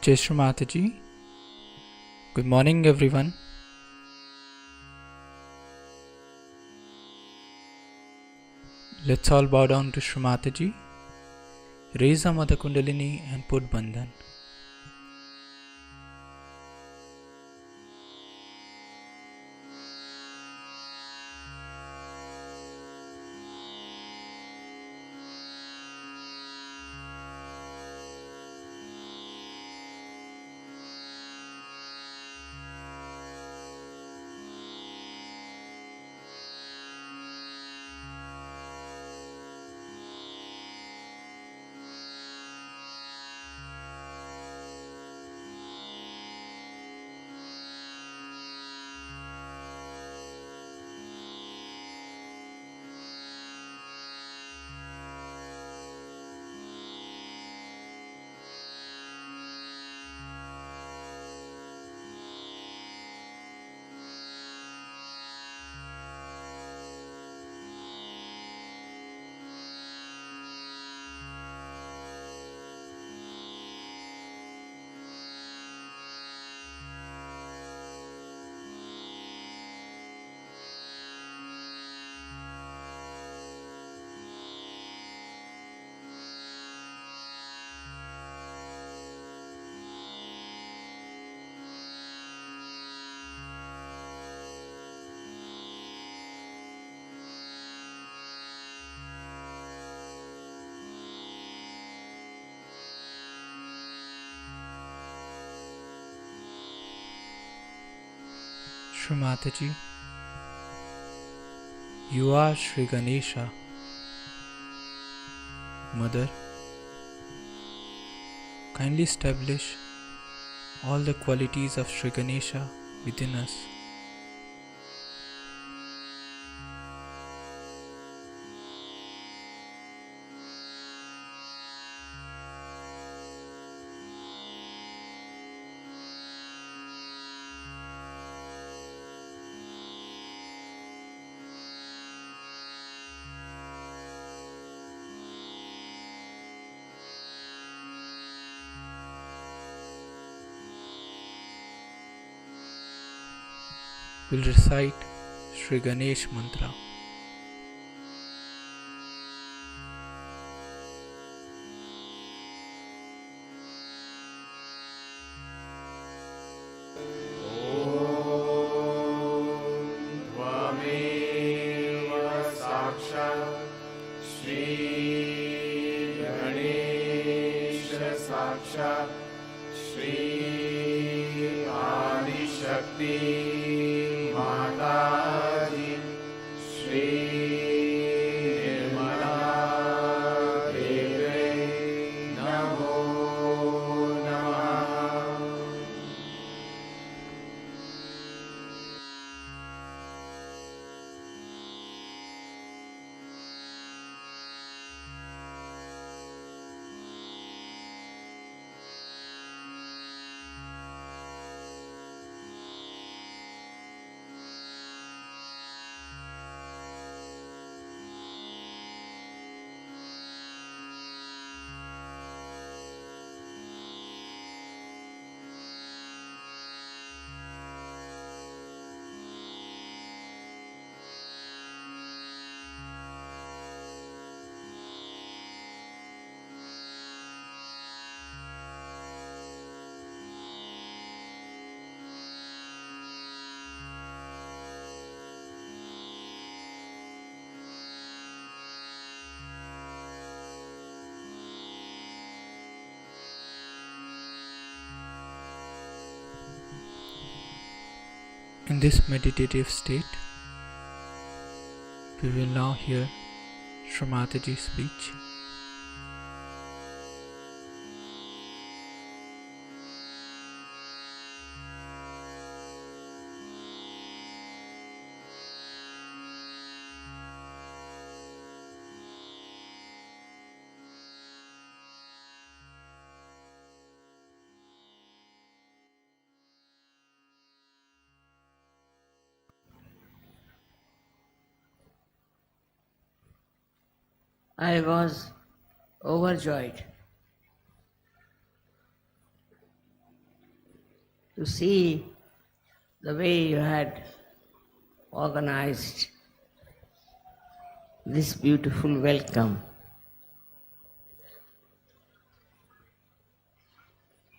Jai Shri Mataji. Good morning, everyone. Let's all bow down to Shri Mataji. Raise our Mother Kundalini and put Bandhan. Shri Mataji, you are Shri Ganesha. Mother, kindly establish all the qualities of Shri Ganesha within us. We'll recite Shri Ganesh Mantra. In this meditative state, we will now hear Shri Mataji's speech. I was overjoyed to see the way you had organized this beautiful welcome.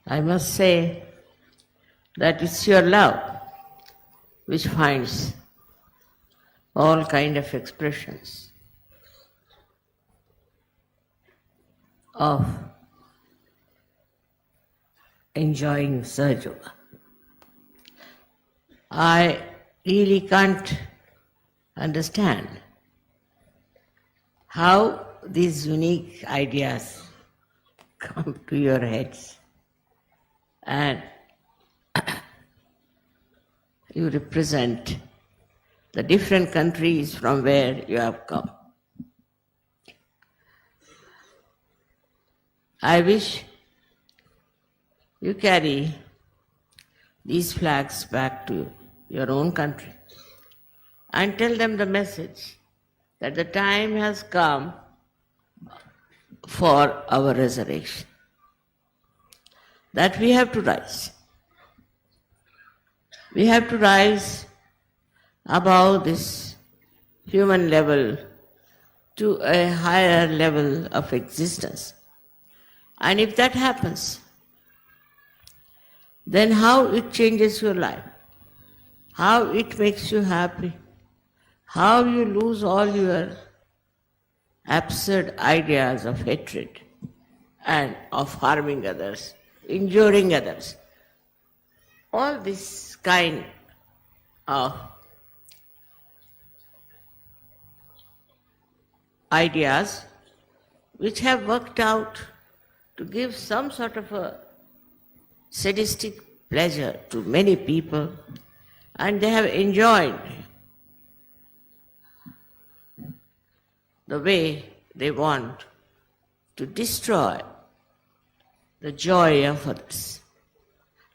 I must say that it's your love which finds all kind of expressions of enjoying Sahaja Yoga. I really can't understand how these unique ideas come to your heads and you represent the different countries from where you have come. I wish you carry these flags back to your own country and tell them the message that the time has come for our resurrection, that we have to rise. We have to rise above this human level to a higher level of existence. And if that happens, then how it changes your life, how it makes you happy, how you lose all your absurd ideas of hatred and of harming others, injuring others. All this kind of ideas which have worked out to give some sort of a sadistic pleasure to many people, and they have enjoyed the way they want to destroy the joy of others,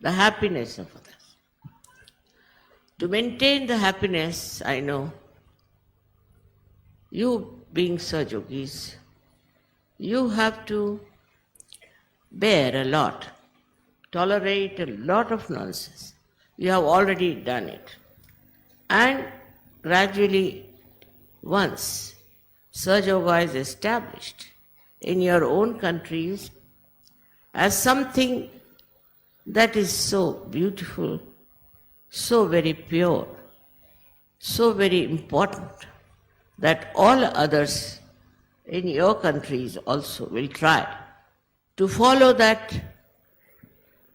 the happiness of others. To maintain the happiness, I know, you being Sahajogis, you have to bear a lot, tolerate a lot of nonsense. You have already done it. And gradually, once Sahaja Yoga is established in your own countries as something that is so beautiful, so very pure, so very important, that all others in your countries also will try to follow that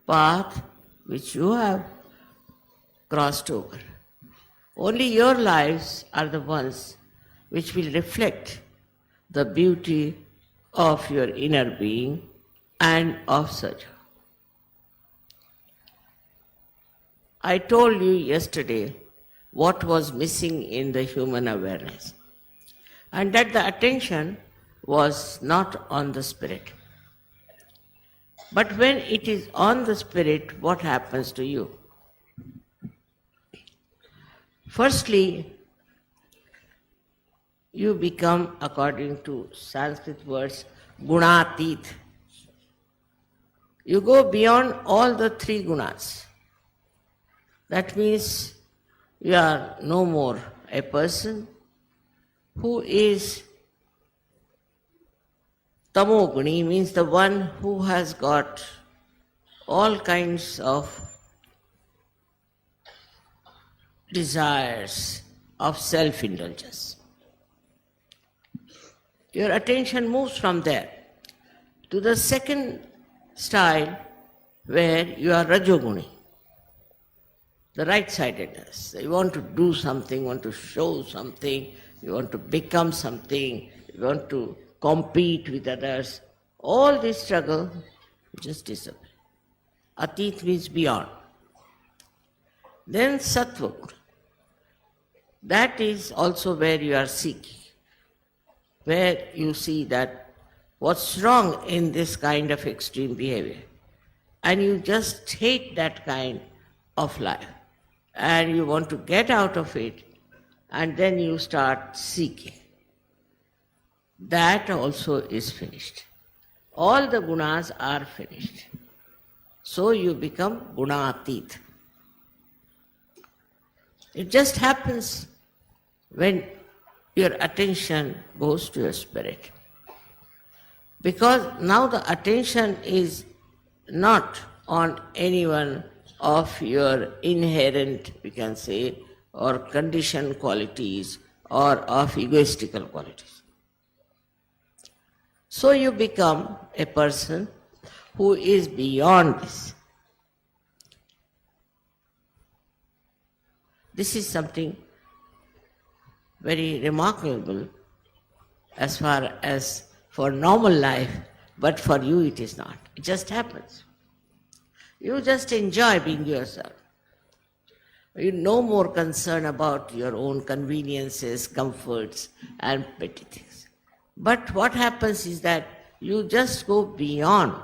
path which you have crossed over. Only your lives are the ones which will reflect the beauty of your inner being and of Sahaja. I told you yesterday what was missing in the human awareness, and that the attention was not on the spirit. But when it is on the spirit, what happens to you? Firstly, you become, according to Sanskrit words, gunatit. You go beyond all the three gunas. That means you are no more a person who is tamoguni, means the one who has got all kinds of desires of self-indulgence. Your attention moves from there to the second style where you are rajoguni, the right-sidedness. You want to do something, want to show something, you want to become something, you want to compete with others. All this struggle just disappears. Atit means beyond. Then sattva guna. That is also where you are seeking, where you see that what's wrong in this kind of extreme behavior, and you just hate that kind of life, and you want to get out of it, and then you start seeking. That also is finished. All the gunas are finished. So you become Gunatit. It just happens when your attention goes to your spirit. Because now the attention is not on any one of your inherent, we can say, or conditioned qualities or of egoistical qualities. So you become a person who is beyond this. This is something very remarkable as far as for normal life, but for you it is not. It just happens. You just enjoy being yourself. You're no more concerned about your own conveniences, comforts, and petty things. But what happens is that you just go beyond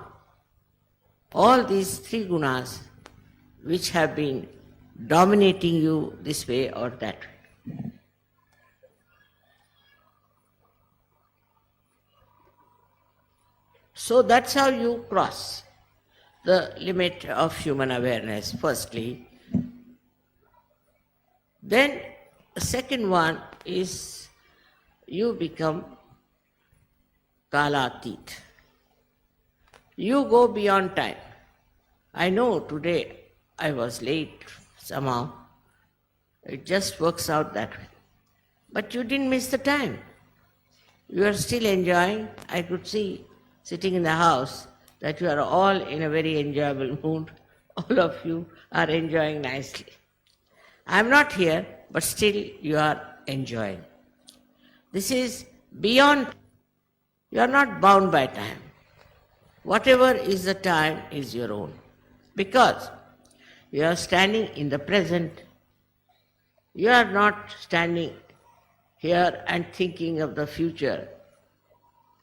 all these three gunas which have been dominating you this way or that way. So that's how you cross the limit of human awareness, firstly. Then the second one is you become Kalatit. You go beyond time. I know today I was late somehow. It just works out that way. But you didn't miss the time. You are still enjoying. I could see sitting in the house that you are all in a very enjoyable mood. All of you are enjoying nicely. I am not here, but still you are enjoying. This is beyond. You are not bound by time. Whatever is the time is your own. Because you are standing in the present. You are not standing here and thinking of the future.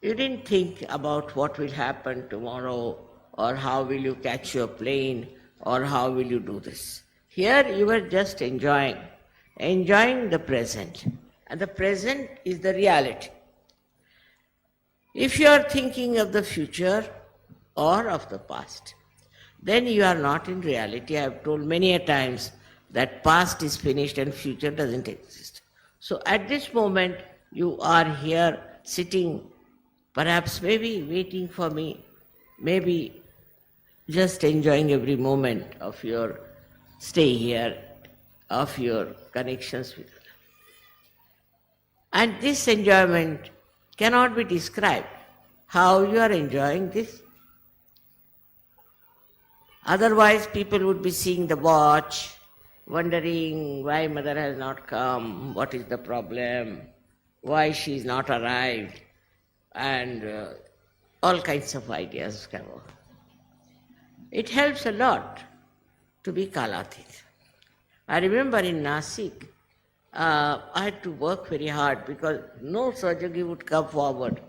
You didn't think about what will happen tomorrow or how will you catch your plane or how will you do this. Here you were just enjoying the present. And the present is the reality. If you are thinking of the future or of the past, then you are not in reality. I have told many a times that past is finished and future doesn't exist. So at this moment, you are here sitting, perhaps maybe waiting for me, maybe just enjoying every moment of your stay here, of your connections with others. And this enjoyment cannot be described. How you are enjoying this? Otherwise, people would be seeing the watch, wondering why mother has not come, what is the problem, why she is not arrived, and all kinds of ideas come over. It helps a lot to be Kalatit. I remember in Nasik, I had to work very hard because no Sahajogi would come forward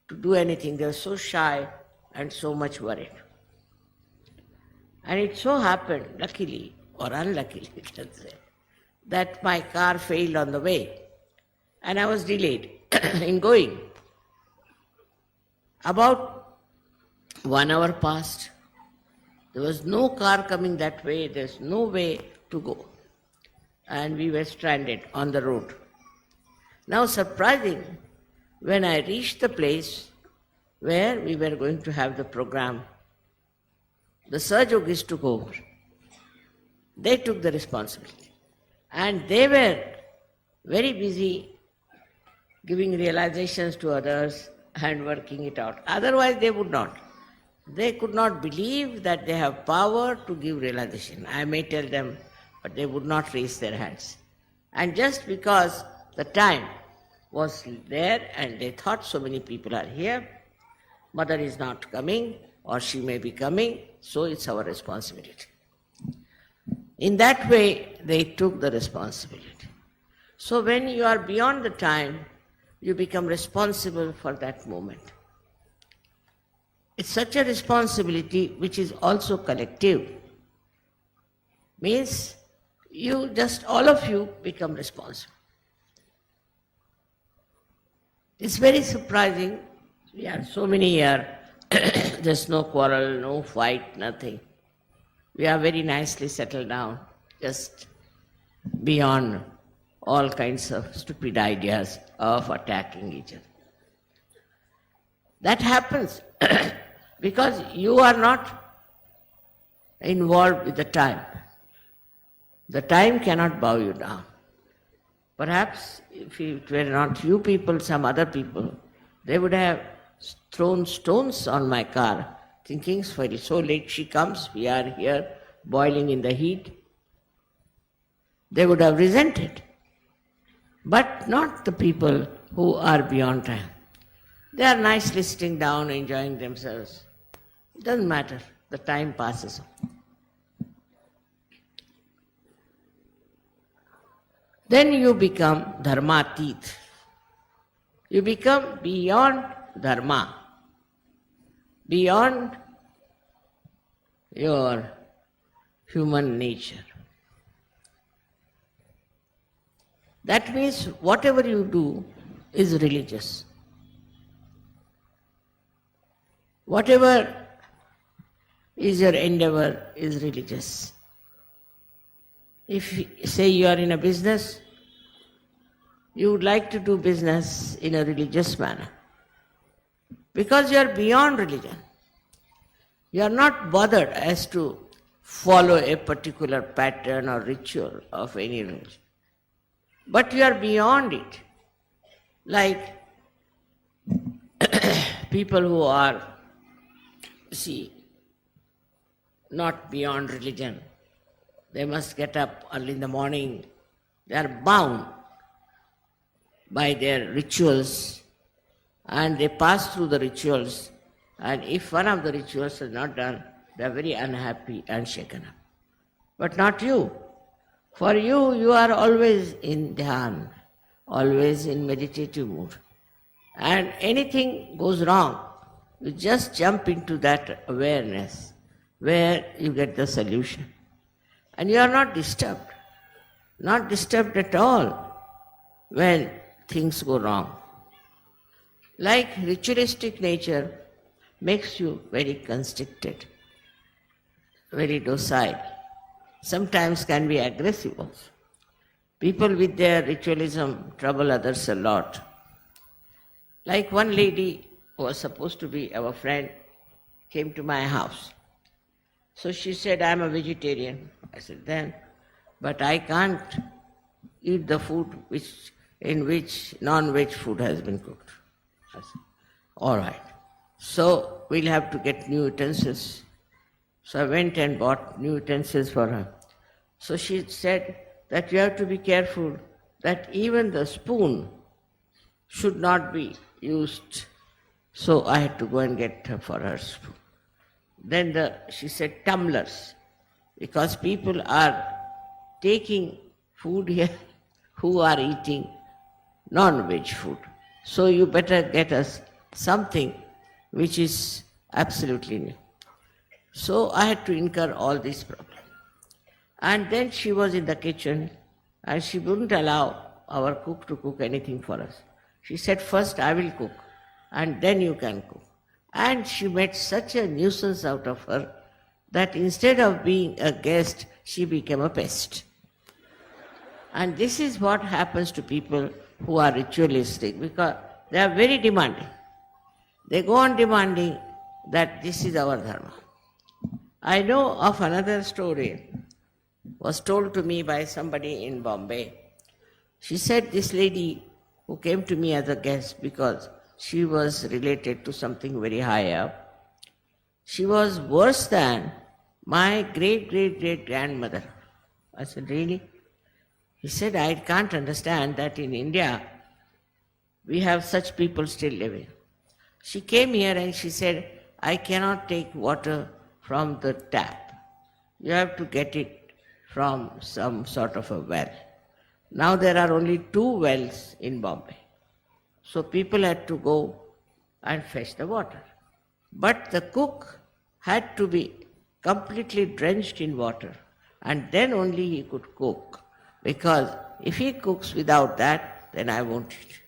to do anything. They were so shy and so much worried. And it so happened, luckily or unluckily, we can say, that my car failed on the way and I was delayed in going. About 1 hour passed. There was no car coming that way. There's no way to go. And we were stranded on the road. Now, surprising, when I reached the place where we were going to have the program, the Sahajogis took over. They took the responsibility. And they were very busy giving realizations to others and working it out. Otherwise, they would not. They could not believe that they have power to give realization. I may tell them, but they would not raise their hands. And just because the time was there and they thought so many people are here, mother is not coming or she may be coming, so it's our responsibility. In that way, they took the responsibility. So when you are beyond the time, you become responsible for that moment. It's such a responsibility which is also collective. Means you just, all of you become responsible. It's very surprising. We are so many here, there's no quarrel, no fight, nothing. We are very nicely settled down, just beyond all kinds of stupid ideas of attacking each other. That happens because you are not involved with the time. The time cannot bow you down. Perhaps if it were not you people, some other people, they would have thrown stones on my car, thinking, so late she comes, we are here boiling in the heat. They would have resented. But not the people who are beyond time. They are nicely sitting down, enjoying themselves. It doesn't matter, the time passes on. Then you become dharmatit. You become beyond dharma, beyond your human nature. That means whatever you do is religious. Whatever is your endeavor is religious. If, say, you are in a business, you would like to do business in a religious manner because you are beyond religion. You are not bothered as to follow a particular pattern or ritual of any religion. But you are beyond it. Like people who are, not beyond religion. They must get up early in the morning. They are bound by their rituals and they pass through the rituals, and if one of the rituals is not done, they are very unhappy and shaken up. But not you. For you, you are always in dhyan, always in meditative mood. And anything goes wrong, you just jump into that awareness where you get the solution. And you are not disturbed at all when things go wrong. Like ritualistic nature makes you very constricted, very docile, sometimes can be aggressive also. People with their ritualism trouble others a lot. Like one lady who was supposed to be our friend came to my house. So she said, I am a vegetarian. I said, then, but I can't eat the food in which non-veg food has been cooked. I said, all right. So we'll have to get new utensils. So I went and bought new utensils for her. So she said that you have to be careful that even the spoon should not be used. So I had to go and get her for her spoon. Then she said tumblers, because people are taking food here who are eating non-veg food. So you better get us something which is absolutely new. So I had to incur all these problems. And then she was in the kitchen and she wouldn't allow our cook to cook anything for us. She said, first I will cook and then you can cook. And she made such a nuisance out of her that instead of being a guest, she became a pest. And this is what happens to people who are ritualistic, because they are very demanding. They go on demanding that this is our dharma. I know of another story, was told to me by somebody in Bombay. She said this lady who came to me as a guest because she was related to something very high up, she was worse than my great-great-great-grandmother. I said, really? He said, I can't understand that in India we have such people still living. She came here and she said, I cannot take water from the tap. You have to get it from some sort of a well. Now there are only 2 wells in Bombay. So people had to go and fetch the water. But the cook had to be completely drenched in water, and then only he could cook. Because if he cooks without that, then I won't eat.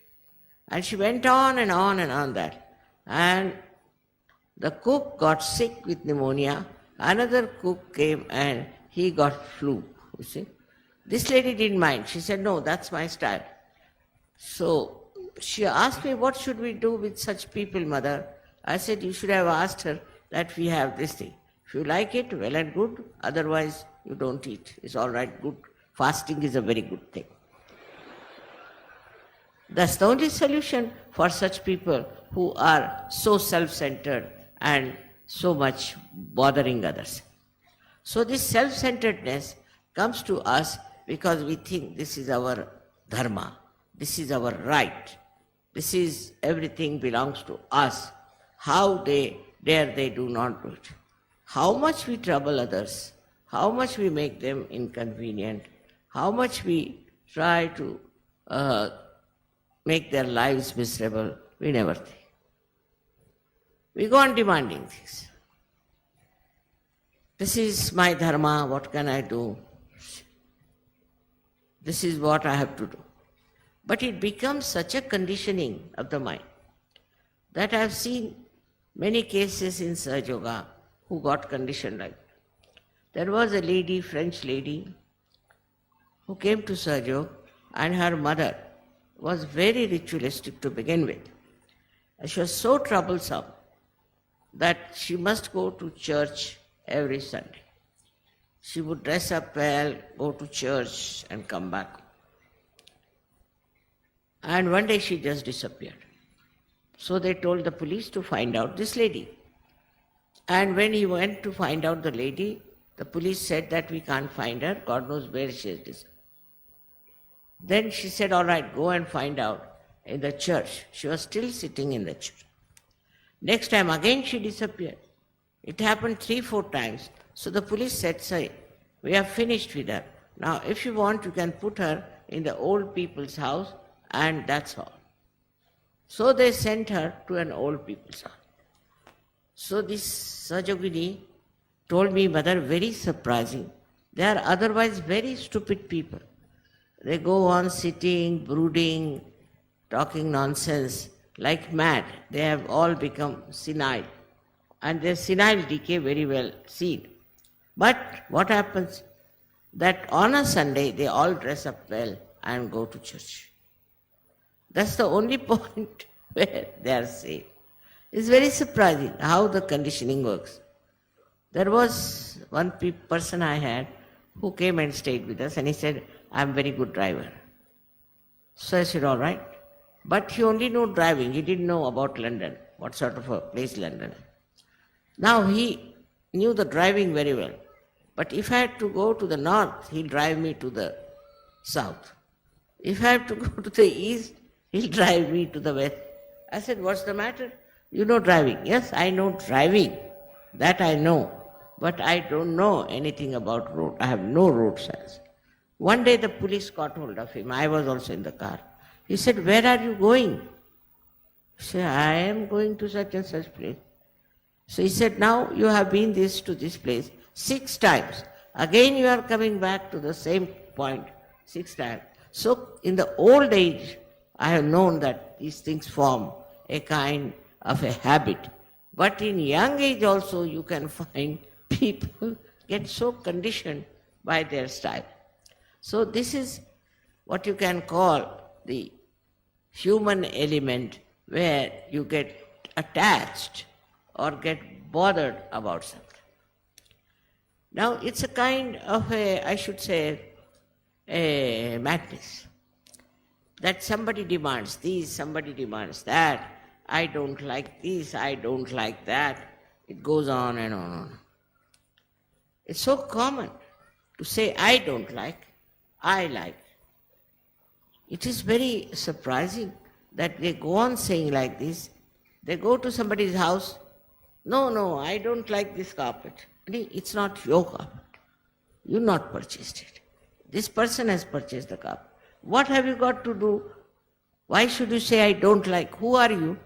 And she went on and on that. And the cook got sick with pneumonia Another cook came and he got flu, you see. This lady didn't mind. She said, no, that's my style. So she asked me, what should we do with such people, mother? I said, you should have asked her that we have this thing. If you like it, well and good. Otherwise, you don't eat. It's all right, good. Fasting is a very good thing. That's the only solution for such people who are so self-centered and so much bothering others. So this self-centeredness comes to us because we think this is our dharma, this is our right, this is everything belongs to us. How they dare they do not do it. How much we trouble others, how much we make them inconvenient, how much we try to make their lives miserable, we never think. We go on demanding things. This is my dharma, what can I do? This is what I have to do. But it becomes such a conditioning of the mind that I have seen many cases in Sahaja Yoga who got conditioned like that. There was a lady, French lady, who came to Sahaja Yoga, and her mother was very ritualistic to begin with. And she was so troublesome that she must go to church every Sunday. She would dress up well, go to church and come back. And one day she just disappeared. So they told the police to find out this lady. And when he went to find out the lady, the police said that we can't find her, God knows where she is disappeared. Then she said, all right, go and find out in the church. She was still sitting in the church. Next time again she disappeared. It happened 3-4 times. So the police said, sir, we have finished with her. Now if you want, you can put her in the old people's house and that's all. So they sent her to an old people's house. So this Sahajogini told me, mother, very surprising. They are otherwise very stupid people. They go on sitting, brooding, talking nonsense like mad. They have all become senile. And their senile decay very well seen. But what happens? That on a Sunday they all dress up well and go to church. That's the only point where they are safe. It's very surprising how the conditioning works. There was one person I had who came and stayed with us and he said, I'm a very good driver. So I said, all right. But he only knew driving. He didn't know about London, what sort of a place London is. Now he knew the driving very well. But if I had to go to the north, he'll drive me to the south. If I have to go to the east, he'll drive me to the west. I said, what's the matter? You know driving. Yes, I know driving. That I know. But I don't know anything about road. I have no road sense. One day the police caught hold of him. I was also in the car. He said, where are you going? I said, I am going to such and such place. So he said, now you have been to this place 6 times. Again you are coming back to the same point 6 times. So in the old age, I have known that these things form a kind of a habit. But in young age also you can find people get so conditioned by their style. So this is what you can call the human element where you get attached or get bothered about something. Now it's a kind of I should say, a madness. That somebody demands this, somebody demands that, I don't like this, I don't like that. It goes on and on. It's so common to say, I don't like, I like. It is very surprising that they go on saying like this. They go to somebody's house, no, I don't like this carpet. It's not your carpet. You not purchased it. This person has purchased the carpet. What have you got to do? Why should you say, I don't like? Who are you?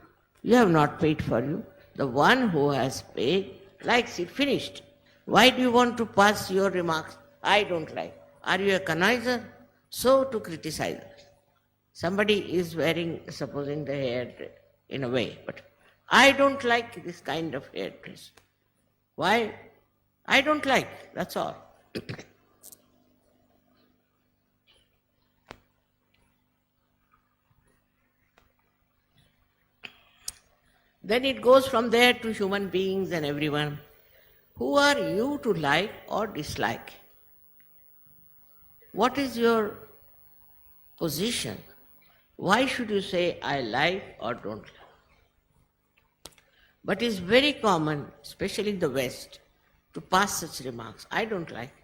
You have not paid for you. The one who has paid likes it, finished. Why do you want to pass your remarks? I don't like. Are you a connizer? So to criticize us. Somebody is wearing, supposing the hair in a way, but I don't like this kind of hairdress. Why? I don't like, that's all. Then it goes from there to human beings and everyone. Who are you to like or dislike? What is your position? Why should you say I like or don't like? But it's very common, especially in the West, to pass such remarks. I don't like.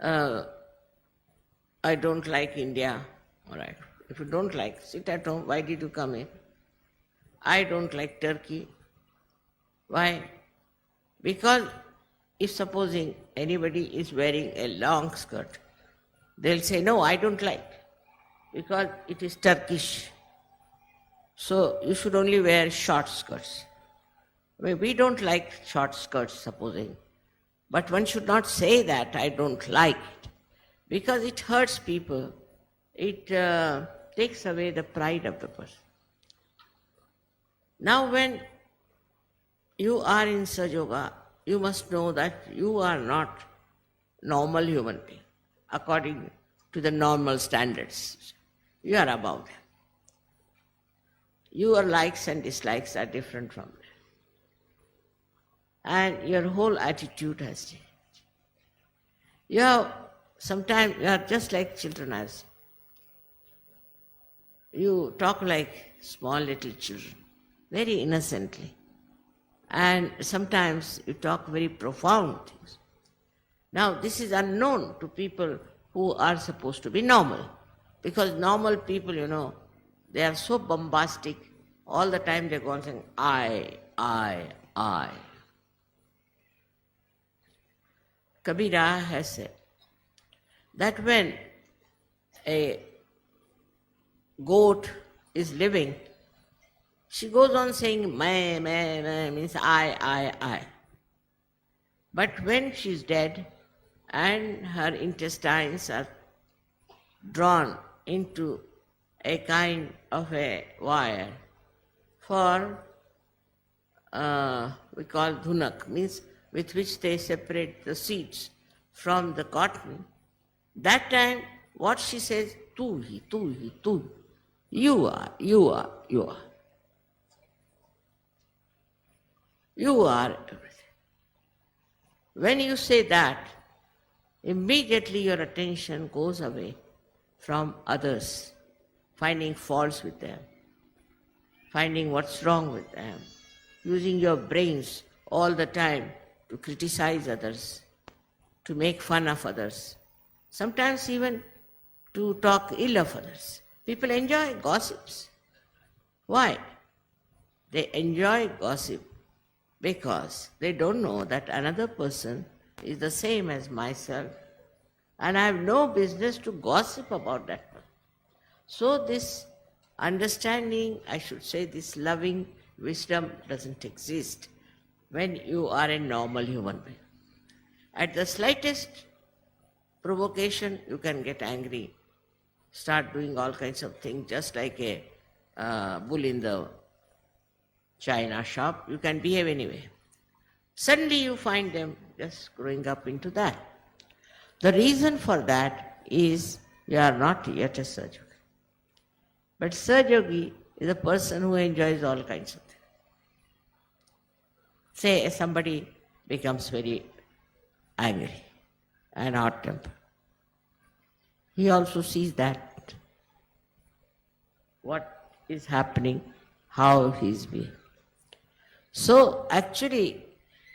I don't like India. All right. If you don't like, sit at home. Why did you come in? I don't like Turkey. Why? Because if supposing anybody is wearing a long skirt, they'll say, no, I don't like, because it is Turkish. So you should only wear short skirts. We don't like short skirts, supposing. But one should not say that I don't like it, because it hurts people. It takes away the pride of the person. Now when you are in Sahaja Yoga, you must know that you are not normal human being, according to the normal standards. You are above them. Your likes and dislikes are different from them. And your whole attitude has changed. Sometimes you are just like children as. You talk like small little children, very innocently. And sometimes you talk very profound things. Now this is unknown to people who are supposed to be normal. Because normal people, they are so bombastic, all the time they go on saying, I. Kabira has said that when a goat is living, she goes on saying, meh, means I. But when she's dead and her intestines are drawn into a kind of a wire for, we call dhunak, means with which they separate the seeds from the cotton, that time what she says, tu hi, you are. You are everything. When you say that, immediately your attention goes away from others, finding faults with them, finding what's wrong with them, using your brains all the time to criticize others, to make fun of others, sometimes even to talk ill of others. People enjoy gossips. Why? They enjoy gossip because they don't know that another person is the same as myself, and I have no business to gossip about that person. So this understanding, I should say this loving wisdom doesn't exist when you are a normal human being. At the slightest provocation, you can get angry, start doing all kinds of things, just like a bull in the china shop. You can behave anyway. Suddenly you find them just growing up into that. The reason for that is you are not yet a Sahaja Yogi. But Sahaja Yogi is a person who enjoys all kinds of things. Say somebody becomes very angry and hot-tempered. He also sees that, what is happening, how he is being. So actually,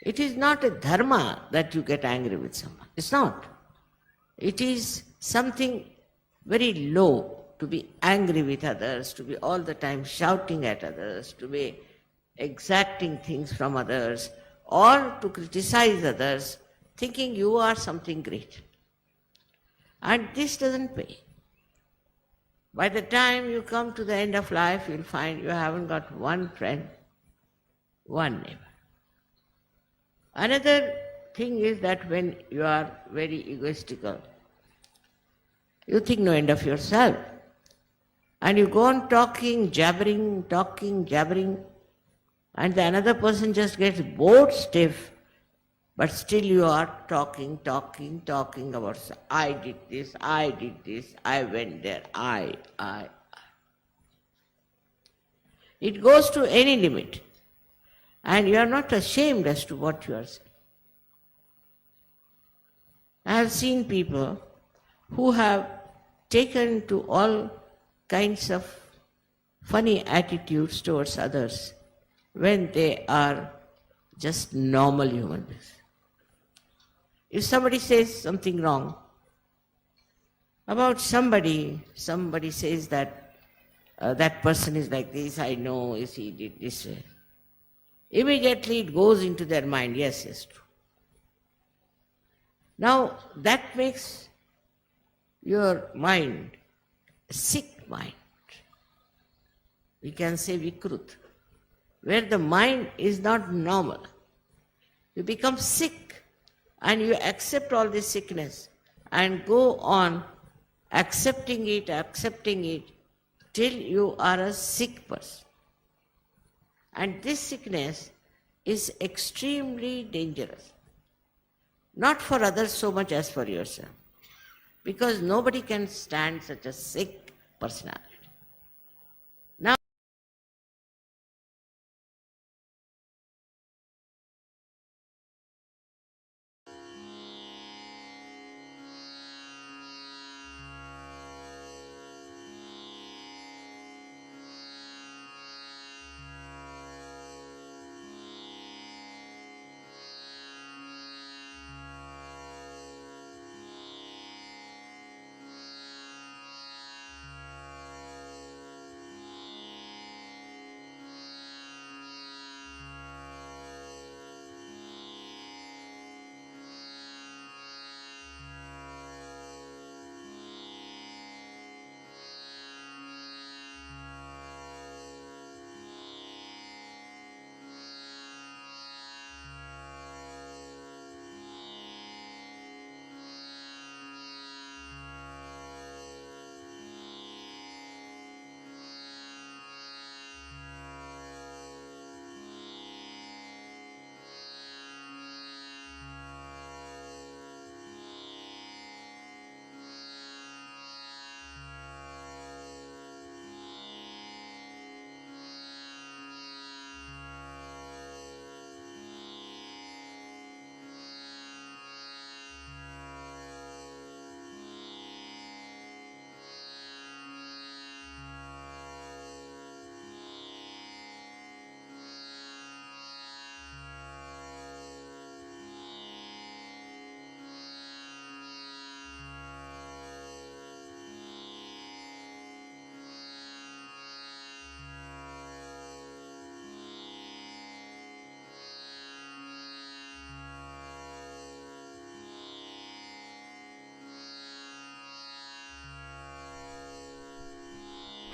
it is not a dharma that you get angry with someone. It's not. It is something very low to be angry with others, to be all the time shouting at others, to be exacting things from others, or to criticize others, thinking you are something great. And this doesn't pay. By the time you come to the end of life, you'll find you haven't got one friend, one neighbor. Another thing is that when you are very egoistical, you think no end of yourself. And you go on talking, jabbering, and the another person just gets bored stiff But still you are talking about, I did this, I went there, I. It goes to any limit. And you are not ashamed as to what you are saying. I have seen people who have taken to all kinds of funny attitudes towards others when they are just normal human beings. If somebody says something wrong about somebody says that that person is like this, I know, is he did this way. Immediately it goes into their mind, yes, true. Now that makes your mind a sick mind. We can say vikrut, where the mind is not normal. You become sick and you accept all this sickness and go on accepting it till you are a sick person. And this sickness is extremely dangerous. Not for others so much as for yourself. Because nobody can stand such a sick personality. Now,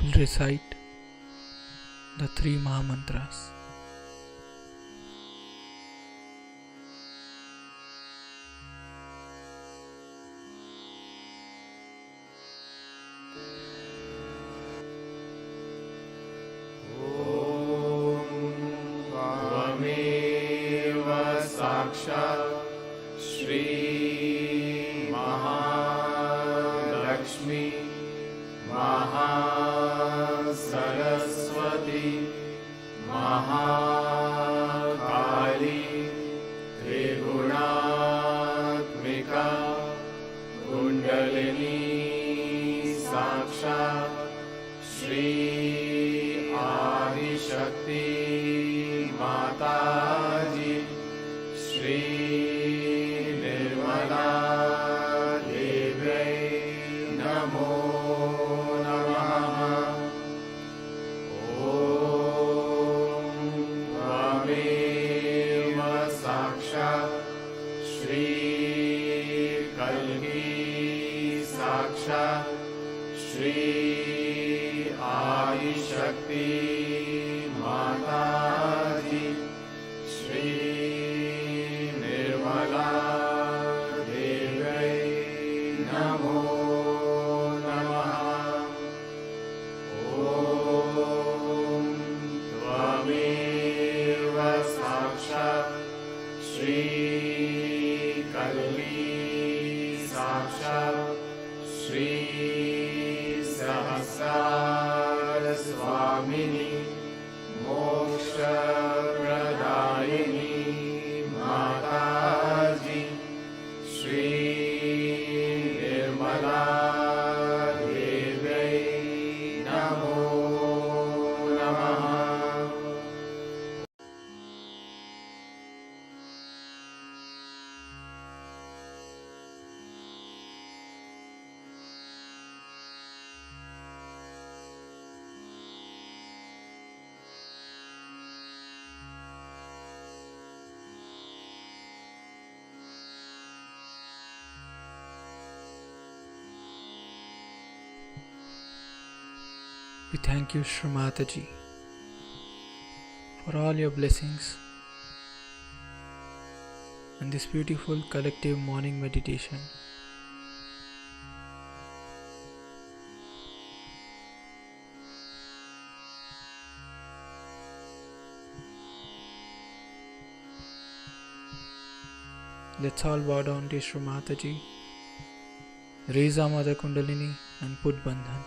will recite the three Mahamantras. Shri साक्षात् श्री सहस्रार स्वामिनी मोक्षप्रदायिनी माताजी श्री निर्मला देव्यै नमो नमः। We thank you, Shri Mataji, for all your blessings and this beautiful collective morning meditation. Let's all bow down to Shri Mataji, raise our Mother Kundalini and put Bandhan.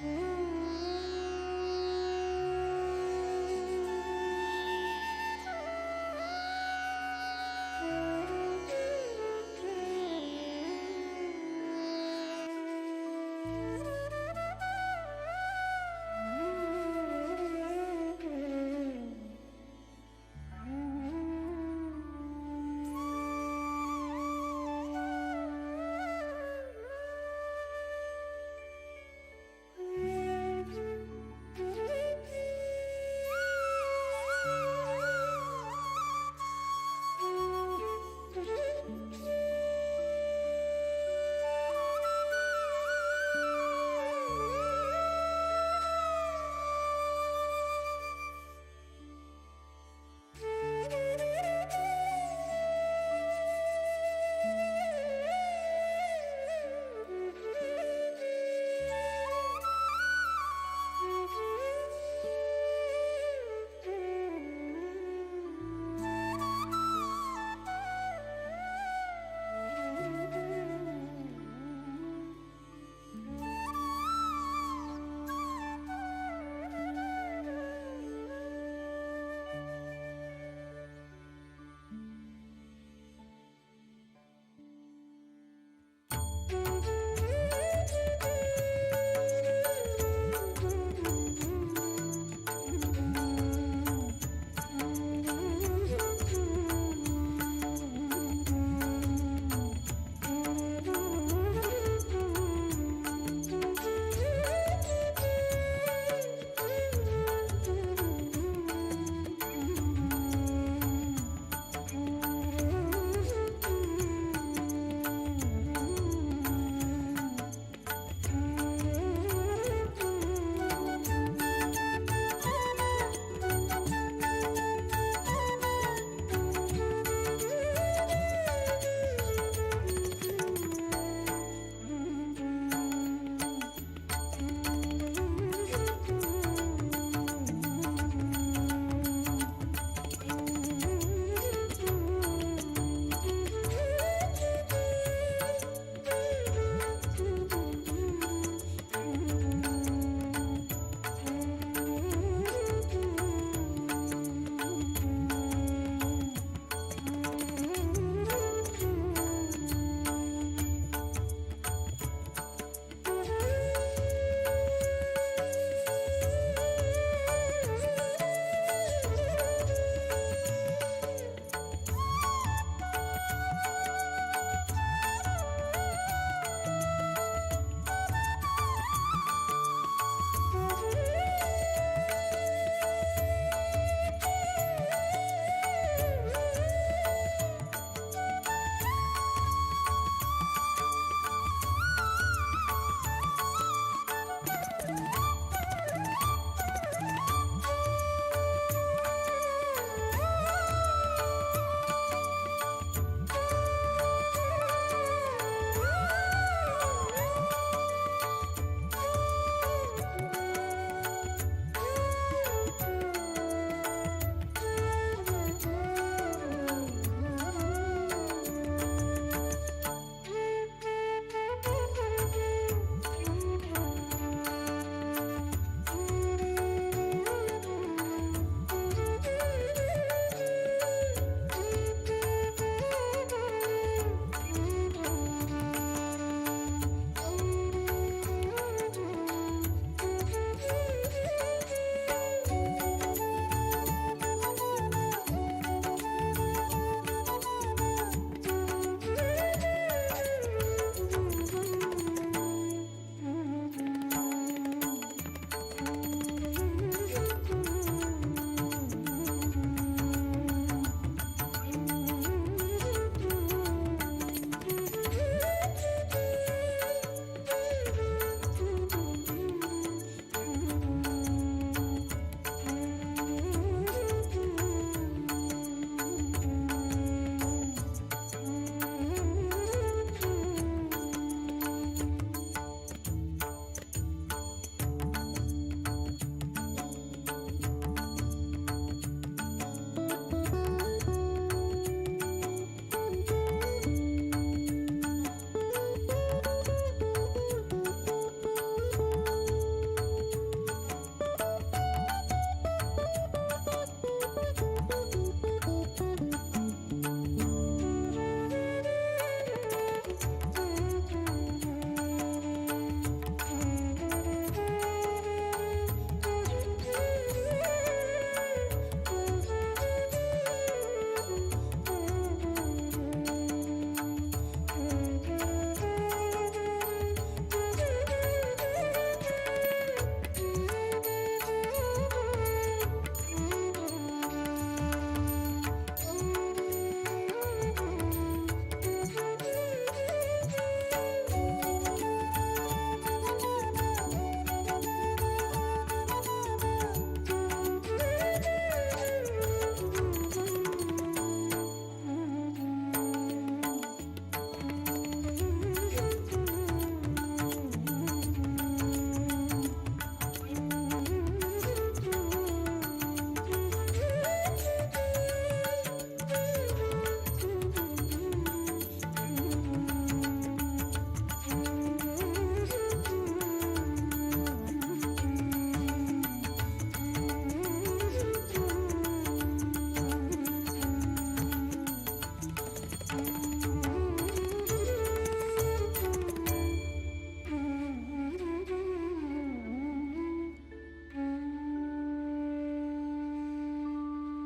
Mm-hmm.